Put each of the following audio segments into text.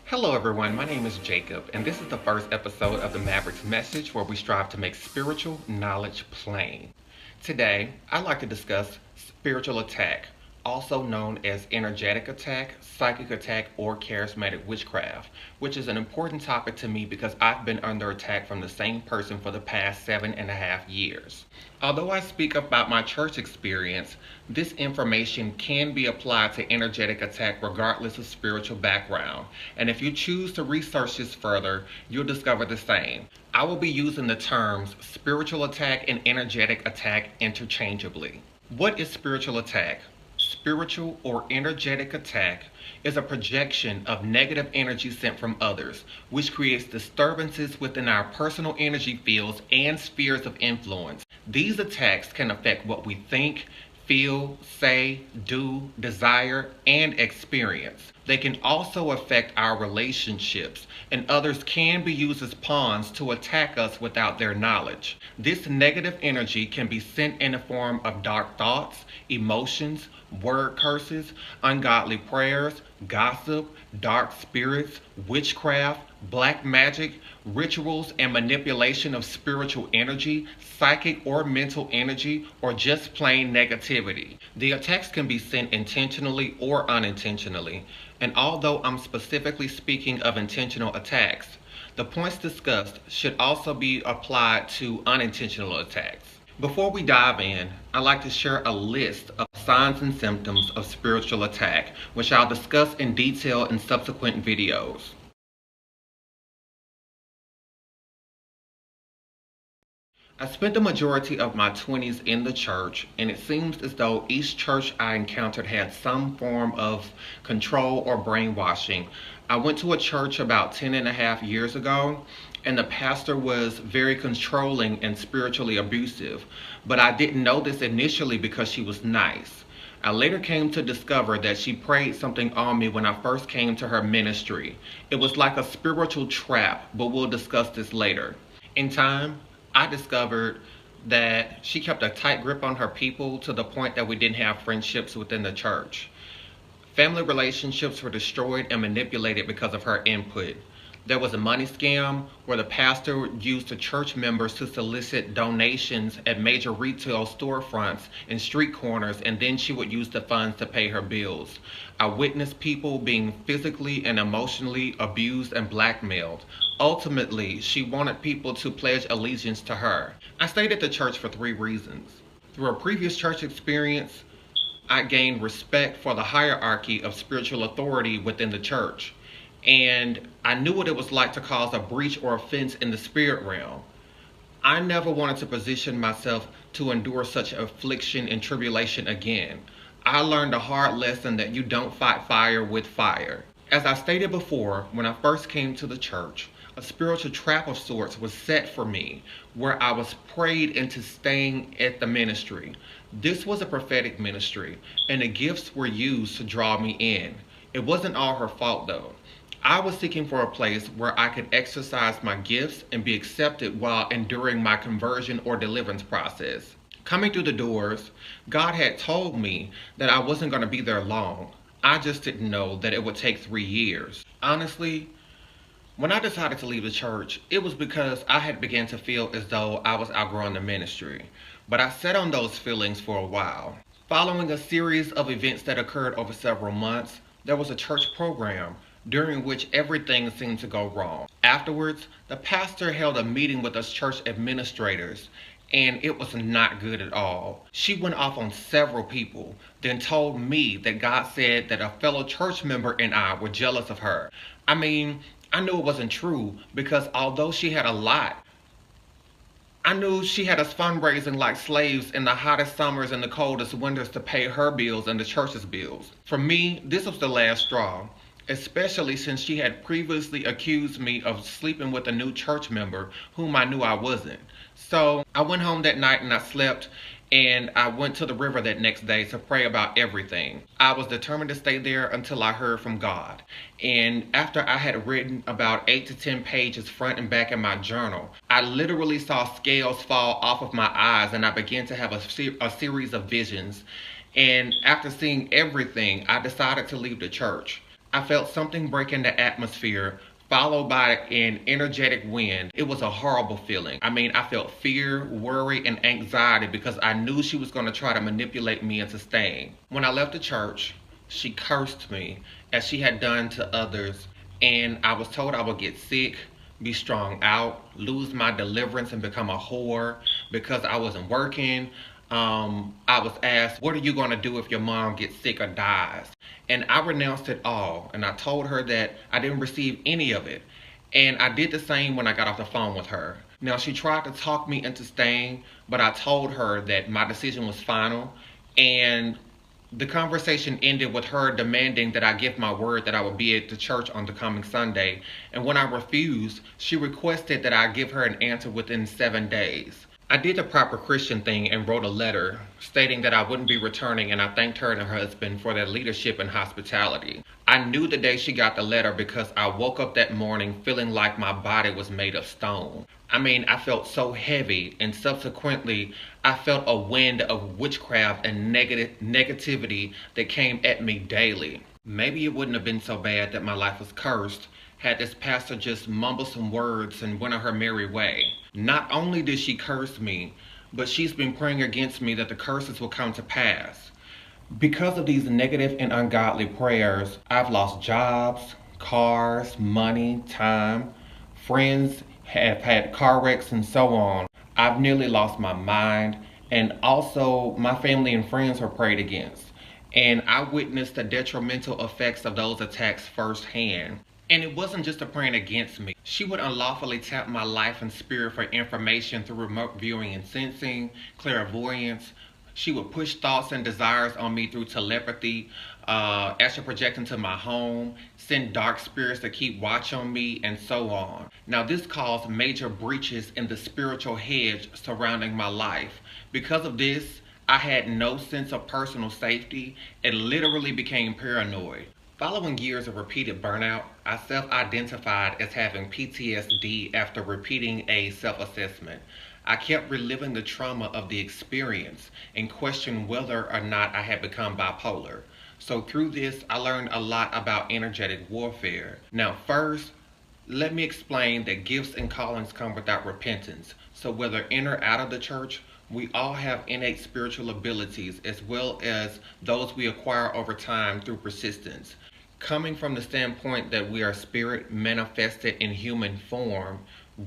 Hello everyone, my name is Jacob, and this is the first episode of the Maverick's message where we strive to make spiritual knowledge plain. Today, I'd like to discuss spiritual attack, also known as energetic attack, psychic attack, or charismatic witchcraft, which is an important topic to me because I've been under attack from the same person for the past 7.5 years. Although I speak about my church experience, this information can be applied to energetic attack regardless of spiritual background. And if you choose to research this further, you'll discover the same. I will be using the terms spiritual attack and energetic attack interchangeably. What is spiritual attack? Spiritual or energetic attack is a projection of negative energy sent from others, which creates disturbances within our personal energy fields and spheres of influence. These attacks can affect what we think, feel, say, do, desire, and experience. They can also affect our relationships, and others can be used as pawns to attack us without their knowledge. This negative energy can be sent in the form of dark thoughts, emotions, word curses, ungodly prayers, gossip, dark spirits, witchcraft, black magic, rituals, and manipulation of spiritual energy, psychic or mental energy, or just plain negativity. The attacks can be sent intentionally or unintentionally, and although I'm specifically speaking of intentional attacks, the points discussed should also be applied to unintentional attacks. Before we dive in, I'd like to share a list of signs and symptoms of spiritual attack, which I'll discuss in detail in subsequent videos. I spent the majority of my 20s in the church, and it seems as though each church I encountered had some form of control or brainwashing. I went to a church about 10.5 years ago, and the pastor was very controlling and spiritually abusive, but I didn't know this initially because she was nice. I later came to discover that she prayed something on me when I first came to her ministry. It was like a spiritual trap, but we'll discuss this later. In time, I discovered that she kept a tight grip on her people to the point that we didn't have friendships within the church. Family relationships were destroyed and manipulated because of her input. There was a money scam where the pastor used the church members to solicit donations at major retail storefronts and street corners, and then she would use the funds to pay her bills. I witnessed people being physically and emotionally abused and blackmailed. Ultimately, she wanted people to pledge allegiance to her. I stayed at the church for 3 reasons. Through a previous church experience, I gained respect for the hierarchy of spiritual authority within the church, and I knew what it was like to cause a breach or offense in the spirit realm. I never wanted to position myself to endure such affliction and tribulation again. I learned a hard lesson that you don't fight fire with fire. As I stated before, when I first came to the church, a spiritual trap of sorts was set for me, where I was prayed into staying at the ministry. This was a prophetic ministry, and the gifts were used to draw me in. It wasn't all her fault though. I was seeking for a place where I could exercise my gifts and be accepted while enduring my conversion or deliverance process. Coming through the doors, God had told me that I wasn't going to be there long. I just didn't know that it would take 3 years. Honestly, when I decided to leave the church, it was because I had begun to feel as though I was outgrowing the ministry. But I sat on those feelings for a while. Following a series of events that occurred over several months, there was a church program during which everything seemed to go wrong. Afterwards, the pastor held a meeting with us church administrators, and it was not good at all. She went off on several people, then told me that God said that a fellow church member and I were jealous of her. I mean, I knew it wasn't true because although she had a lot, I knew she had us fundraising like slaves in the hottest summers and the coldest winters to pay her bills and the church's bills. For me, this was the last straw, especially since she had previously accused me of sleeping with a new church member whom I knew I wasn't. So I went home that night and I slept, and I went to the river that next day to pray about everything. I was determined to stay there until I heard from God. And after I had written about 8 to 10 pages front and back in my journal, I literally saw scales fall off of my eyes, and I began to have a series of visions. And after seeing everything, I decided to leave the church. I felt something breaking the atmosphere, followed by an energetic wind. It was a horrible feeling. I mean, I felt fear, worry, and anxiety because I knew she was going to try to manipulate me into staying. When I left the church, she cursed me as she had done to others, and I was told I would get sick, be strung out, lose my deliverance, and become a whore because I wasn't working. I was asked, what are you going to do if your mom gets sick or dies? And I renounced it all. And I told her that I didn't receive any of it. And I did the same when I got off the phone with her. Now, she tried to talk me into staying, but I told her that my decision was final. And the conversation ended with her demanding that I give my word that I would be at the church on the coming Sunday. And when I refused, she requested that I give her an answer within 7 days. I did the proper Christian thing and wrote a letter stating that I wouldn't be returning, and I thanked her and her husband for their leadership and hospitality. I knew the day she got the letter because I woke up that morning feeling like my body was made of stone. I mean, I felt so heavy, and subsequently, I felt a wind of witchcraft and negativity that came at me daily. Maybe it wouldn't have been so bad that my life was cursed had this pastor just mumbled some words and went on her merry way. Not only did she curse me, but she's been praying against me that the curses will come to pass. Because of these negative and ungodly prayers, I've lost jobs, cars, money, time. Friends have had car wrecks and so on. I've nearly lost my mind, and also my family and friends were prayed against. And I witnessed the detrimental effects of those attacks firsthand. And it wasn't just a praying against me. She would unlawfully tap my life and spirit for information through remote viewing and sensing, clairvoyance. She would push thoughts and desires on me through telepathy, astral project into my home, send dark spirits to keep watch on me, and so on. Now, this caused major breaches in the spiritual hedge surrounding my life. Because of this, I had no sense of personal safety and literally became paranoid. Following years of repeated burnout, I self-identified as having PTSD after repeating a self-assessment. I kept reliving the trauma of the experience and questioned whether or not I had become bipolar. So through this, I learned a lot about energetic warfare. Now first, let me explain that gifts and callings come without repentance. So whether in or out of the church, we all have innate spiritual abilities as well as those we acquire over time through persistence. Coming from the standpoint that we are spirit manifested in human form,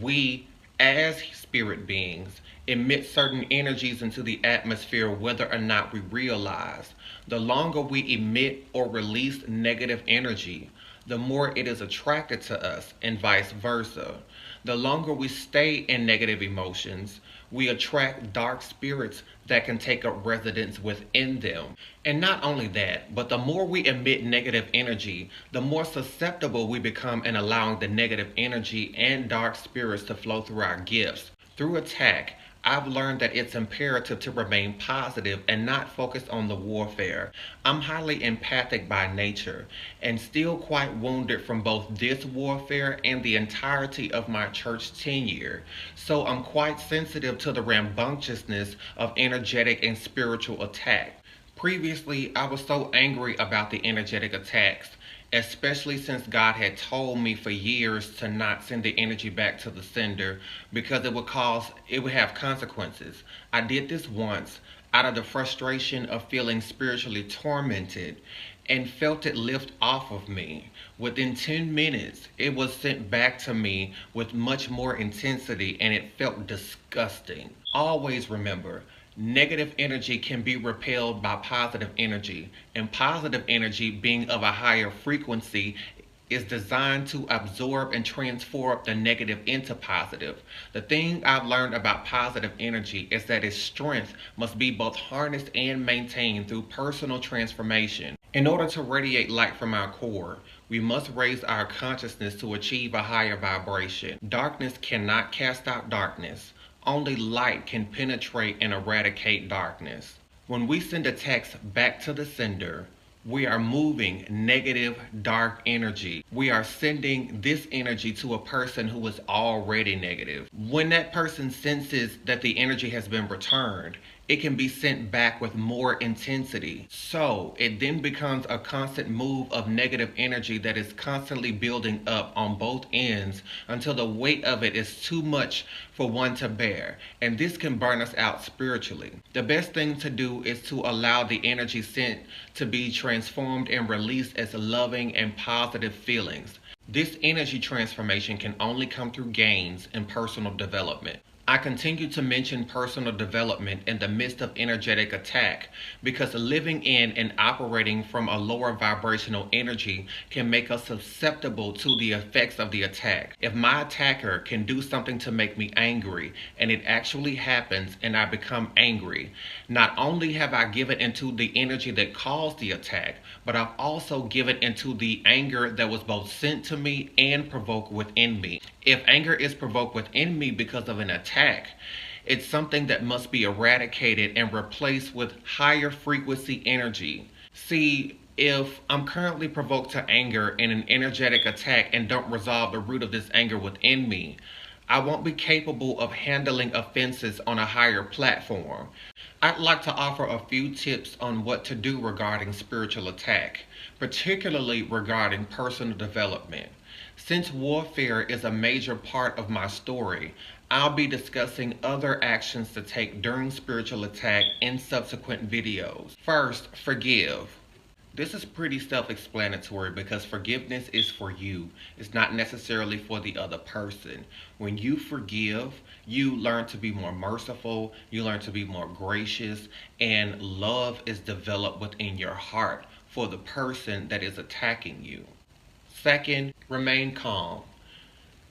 we, as spirit beings, emit certain energies into the atmosphere whether or not we realize. The longer we emit or release negative energy, the more it is attracted to us, and vice versa. The longer we stay in negative emotions, we attract dark spirits that can take up residence within them. And not only that, but the more we emit negative energy, the more susceptible we become in allowing the negative energy and dark spirits to flow through our gifts. Through attack, I've learned that it's imperative to remain positive and not focus on the warfare. I'm highly empathic by nature and still quite wounded from both this warfare and the entirety of my church tenure. So I'm quite sensitive to the rambunctiousness of energetic and spiritual attack. Previously, I was so angry about the energetic attacks, especially since God had told me for years to not send the energy back to the sender because it would have consequences. I did this once out of the frustration of feeling spiritually tormented and felt it lift off of me. Within 10 minutes, it was sent back to me with much more intensity and it felt disgusting. Always remember, negative energy can be repelled by positive energy, and positive energy, being of a higher frequency, is designed to absorb and transform the negative into positive. The thing I've learned about positive energy is that its strength must be both harnessed and maintained through personal transformation. In order to radiate light from our core, we must raise our consciousness to achieve a higher vibration. Darkness cannot cast out darkness. Only light can penetrate and eradicate darkness. When we send attacks back to the sender, we are moving negative, dark energy. We are sending this energy to a person who is already negative. When that person senses that the energy has been returned, it can be sent back with more intensity. So it then becomes a constant move of negative energy that is constantly building up on both ends until the weight of it is too much for one to bear. And this can burn us out spiritually. The best thing to do is to allow the energy sent to be transformed and released as loving and positive feelings. This energy transformation can only come through gains in personal development. I continue to mention personal development in the midst of energetic attack because living in and operating from a lower vibrational energy can make us susceptible to the effects of the attack. If my attacker can do something to make me angry and it actually happens and I become angry, not only have I given into the energy that caused the attack, but I've also given into the anger that was both sent to me and provoked within me. If anger is provoked within me because of an attack, it's something that must be eradicated and replaced with higher frequency energy. See, if I'm currently provoked to anger in an energetic attack and don't resolve the root of this anger within me, I won't be capable of handling offenses on a higher platform. I'd like to offer a few tips on what to do regarding spiritual attack, particularly regarding personal development. Since warfare is a major part of my story, I'll be discussing other actions to take during spiritual attack in subsequent videos. First, forgive. This is pretty self-explanatory because forgiveness is for you. It's not necessarily for the other person. When you forgive, you learn to be more merciful, you learn to be more gracious, and love is developed within your heart for the person that is attacking you. Second, remain calm.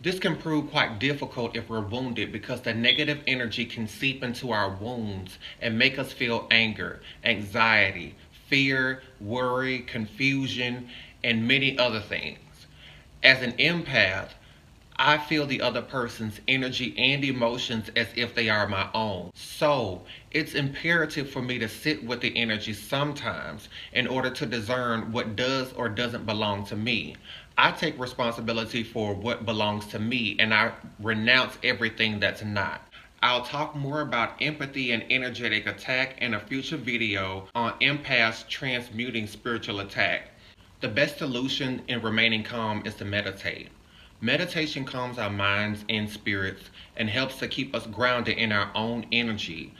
This can prove quite difficult if we're wounded because the negative energy can seep into our wounds and make us feel anger, anxiety, fear, worry, confusion, and many other things. As an empath, I feel the other person's energy and emotions as if they are my own. So, it's imperative for me to sit with the energy sometimes in order to discern what does or doesn't belong to me. I take responsibility for what belongs to me and I renounce everything that's not. I'll talk more about empathy and energetic attack in a future video on empaths transmuting spiritual attack. The best solution in remaining calm is to meditate. Meditation calms our minds and spirits and helps to keep us grounded in our own energy.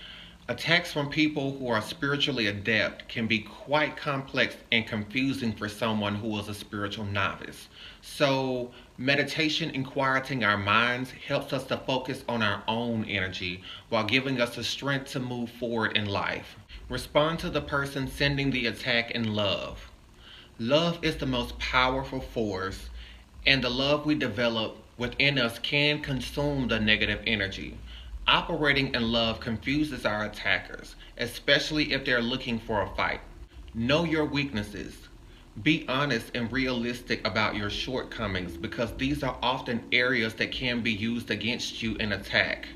Attacks from people who are spiritually adept can be quite complex and confusing for someone who is a spiritual novice. So, meditation and quieting our minds helps us to focus on our own energy while giving us the strength to move forward in life. Respond to the person sending the attack in love. Love is the most powerful force, and the love we develop within us can consume the negative energy. Operating in love confuses our attackers, especially if they're looking for a fight. Know your weaknesses. Be honest and realistic about your shortcomings because these are often areas that can be used against you in attack.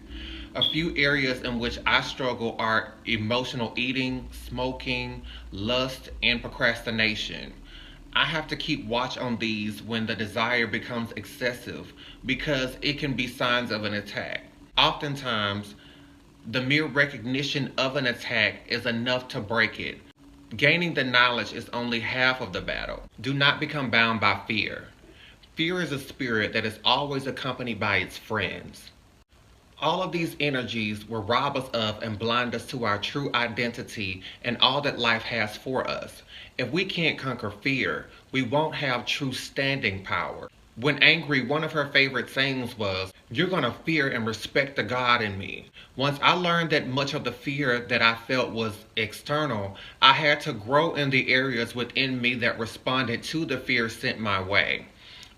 A few areas in which I struggle are emotional eating, smoking, lust, and procrastination. I have to keep watch on these when the desire becomes excessive because it can be signs of an attack. Oftentimes, the mere recognition of an attack is enough to break it. Gaining the knowledge is only half of the battle. Do not become bound by fear. Fear is a spirit that is always accompanied by its friends. All of these energies will rob us of and blind us to our true identity and all that life has for us. If we can't conquer fear, we won't have true standing power. When angry, one of her favorite sayings was, "You're going to fear and respect the God in me." Once I learned that much of the fear that I felt was external, I had to grow in the areas within me that responded to the fear sent my way.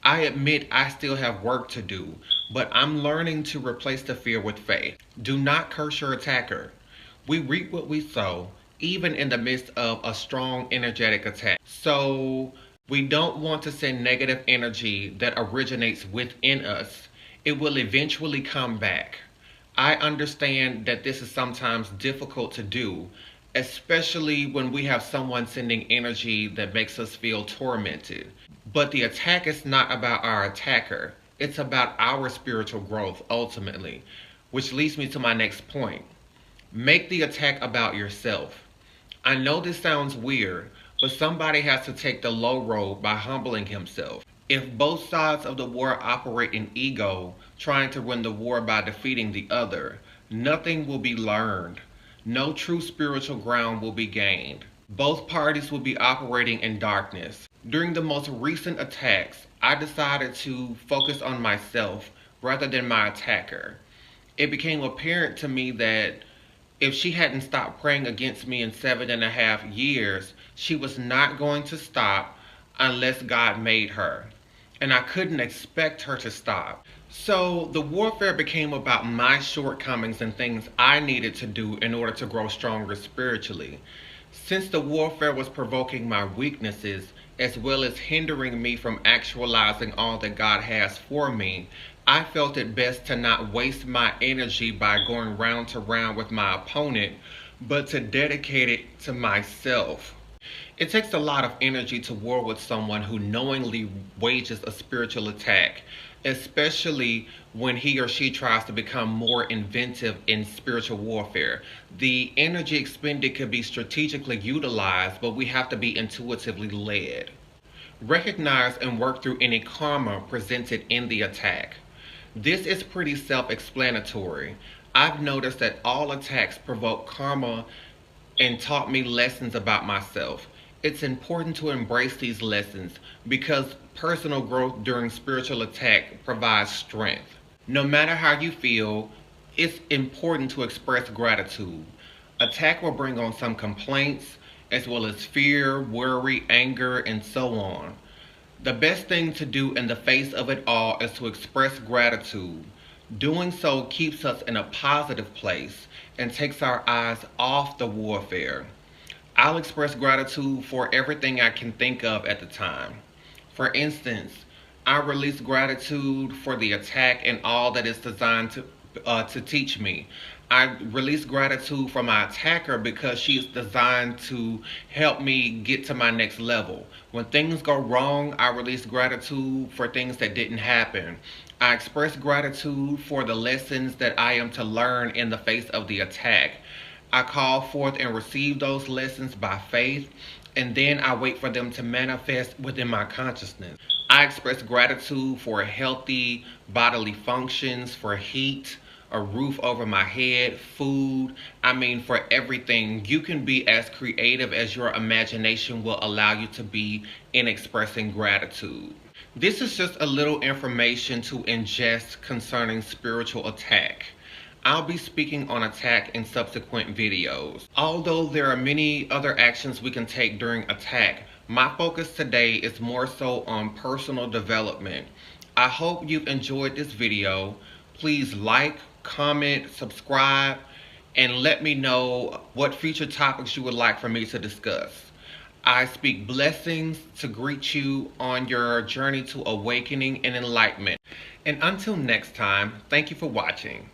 I admit I still have work to do, but I'm learning to replace the fear with faith. Do not curse your attacker. We reap what we sow, even in the midst of a strong energetic attack. So, we don't want to send negative energy that originates within us. It will eventually come back. I understand that this is sometimes difficult to do, especially when we have someone sending energy that makes us feel tormented. But the attack is not about our attacker. It's about our spiritual growth ultimately, which leads me to my next point. Make the attack about yourself. I know this sounds weird, but somebody has to take the low road by humbling himself. If both sides of the war operate in ego, trying to win the war by defeating the other, nothing will be learned. No true spiritual ground will be gained. Both parties will be operating in darkness. During the most recent attacks, I decided to focus on myself rather than my attacker. It became apparent to me that if she hadn't stopped praying against me in 7.5 years, she was not going to stop unless God made her. And I couldn't expect her to stop. So the warfare became about my shortcomings and things I needed to do in order to grow stronger spiritually. Since the warfare was provoking my weaknesses, as well as hindering me from actualizing all that God has for me, I felt it best to not waste my energy by going round to round with my opponent, but to dedicate it to myself. It takes a lot of energy to war with someone who knowingly wages a spiritual attack, especially when he or she tries to become more inventive in spiritual warfare. The energy expended can be strategically utilized, but we have to be intuitively led. Recognize and work through any karma presented in the attack. This is pretty self-explanatory. I've noticed that all attacks provoke karma and taught me lessons about myself. It's important to embrace these lessons because personal growth during spiritual attack provides strength. No matter how you feel, it's important to express gratitude. Attack will bring on some complaints, as well as fear, worry, anger, and so on. The best thing to do in the face of it all is to express gratitude. Doing so keeps us in a positive place and takes our eyes off the warfare. I'll express gratitude for everything I can think of at the time. For instance, I release gratitude for the attack and all that it's designed to teach me. I release gratitude for my attacker because she's designed to help me get to my next level. When things go wrong, I release gratitude for things that didn't happen. I express gratitude for the lessons that I am to learn in the face of the attack. I call forth and receive those lessons by faith, and then I wait for them to manifest within my consciousness. I express gratitude for healthy bodily functions, for heat, a roof over my head, food. I mean, for everything. You can be as creative as your imagination will allow you to be in expressing gratitude. This is just a little information to ingest concerning spiritual attack. I'll be speaking on attack in subsequent videos. Although there are many other actions we can take during attack, my focus today is more so on personal development. I hope you've enjoyed this video. Please like, comment, subscribe, and let me know what future topics you would like for me to discuss. I speak blessings to greet you on your journey to awakening and enlightenment. And until next time, thank you for watching.